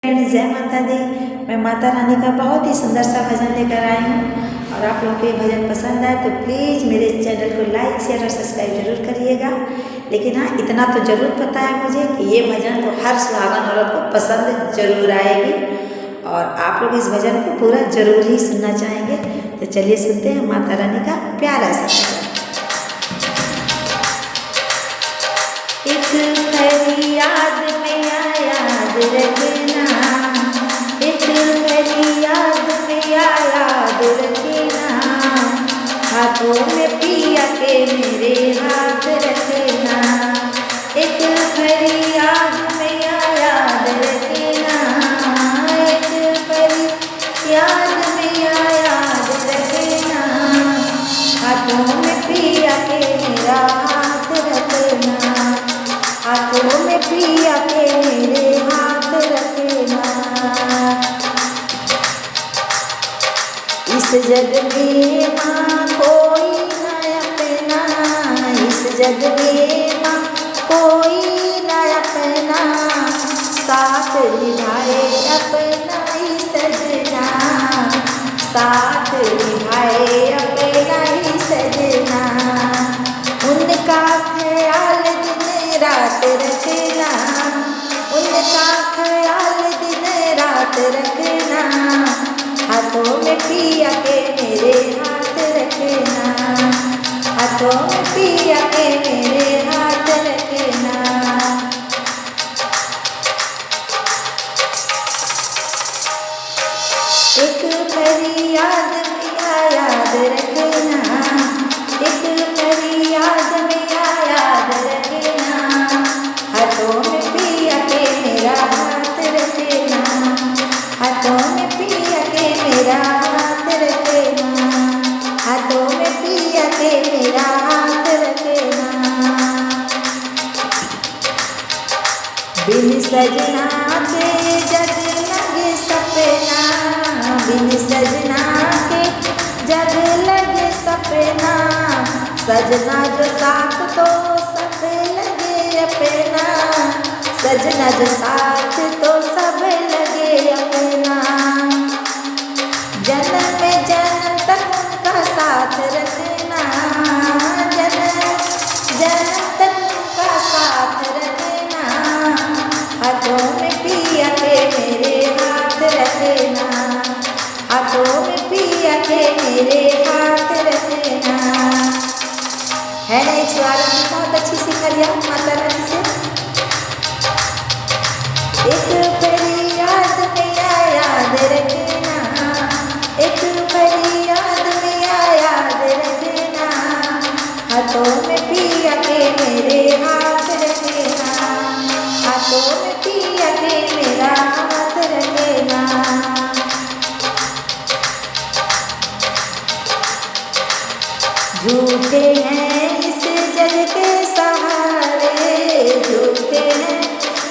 जय माता दी। मैं माता रानी का बहुत ही सुंदर सा भजन लेकर आई हूँ और आप लोगों को ये भजन पसंद आए तो प्लीज़ मेरे चैनल को लाइक शेयर और सब्सक्राइब जरूर करिएगा। लेकिन हाँ, इतना तो ज़रूर पता है मुझे कि ये भजन तो हर सुहागन औरत को पसंद जरूर आएगी और आप लोग इस भजन को पूरा जरूर ही सुनना चाहेंगे। तो चलिए सुनते हैं माता रानी का प्यारा सा भजन। एक फरियाद में याद रखना, एक फरियाद में याद रखना, हाथों में पिया के मेरे हाथ रखना। एक फरियाद में याद रखना, एक फरियाद में याद रखना, हाथों में पिया के मेरा हाथ रखना, हाथों में पिया के मेरे हाथ रखना। इस जग में माँ कोई न अपना, इस जग में माँ कोई न अपना, साथ निभाए अपना ही सजना, साथ निभाए अपना ही सजना। उनका ख्याल दिन रात रखना, उनका ख्याल दिन रात रखना, हाथों में पिया के मेरे हाथ रखना, हाथों में पिया के मेरे हाथ रखना। एक फरियाद में याद रखना, एक फरियाद में याद रखना, हाथों में पिया के मेरा हाथ रखना, हाथों में पिया के मेरा हाथ रखना, हाथों में पिया के मेरा हाथ रखना। बिन सजना के जग लगे सपना, बिन सजना के जग लगे सपना, सजना जो साथ तो सब लगे अपना, सजना जो साथ तो सब लगे अपना। जन्म में जन्म तक उनका साथ रखना, जन्म जन्म तक उनका साथ रखना, हाथों में पिया के मेरे हाथ रखना, हाथों में पिया के मेरे हाथ रखना। है ना एक स्वागत बहुत अच्छी सिखरिया माता रानी से। एक फरियाद में याद रखना, एक फरियाद में याद रखना, हाथों में पिया के मेरे हाथ रखना, हाथों में पिया के मेरा हाथ रखना। झूठे हैं इस जग के सहारे, झूठे हैं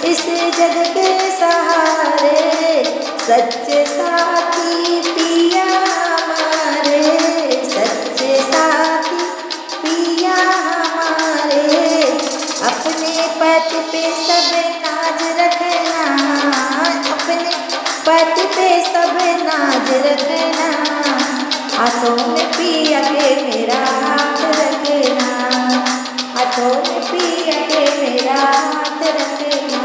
इस जग के सहारे, सच्चे साथी पिया हमारे, सच्चे साथी पिया हमारे। अपने पति पे सब नाज रखना, अपने पति पे सब नाज रखना, हाथों में पिया के मेरा हाथ रखना, हाथों में पिया के मेरा हाथ रखना।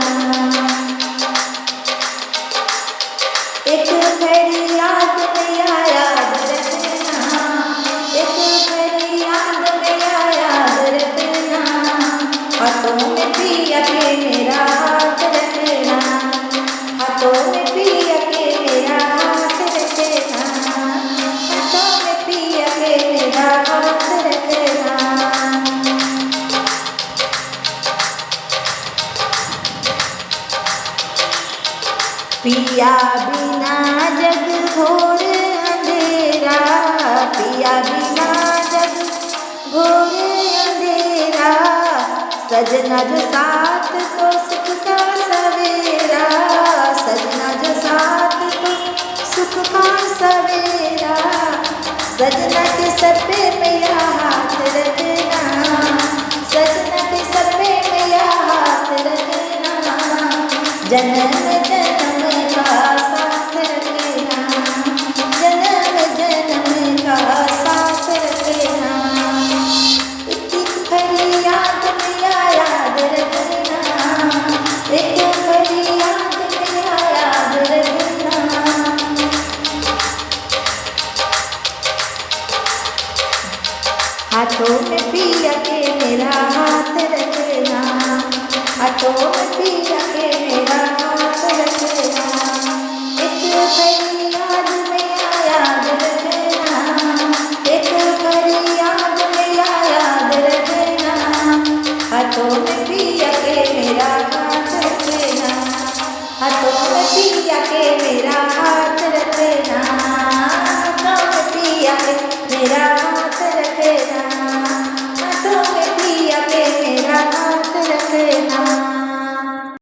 एक फरियाद में याद रखना, एक फरियाद में याद रखना, हाथों में पिया के मेरा हाथ रखना, हाथों में पिया के मेरा हाथ रखना, हाथों में पिया के मेरा हाथ रखना। पिया बिना जग घोर अंधेरा, पिया बिना जग घोर अंधेरा, सजना जो साथ तो सुख का सवेरा, सजना जो साथ तो सुख का सवेरा। सजना के सर पे मेरा हाथ रखना, सजना के सर पे मेरा हाथ रखना, जन्म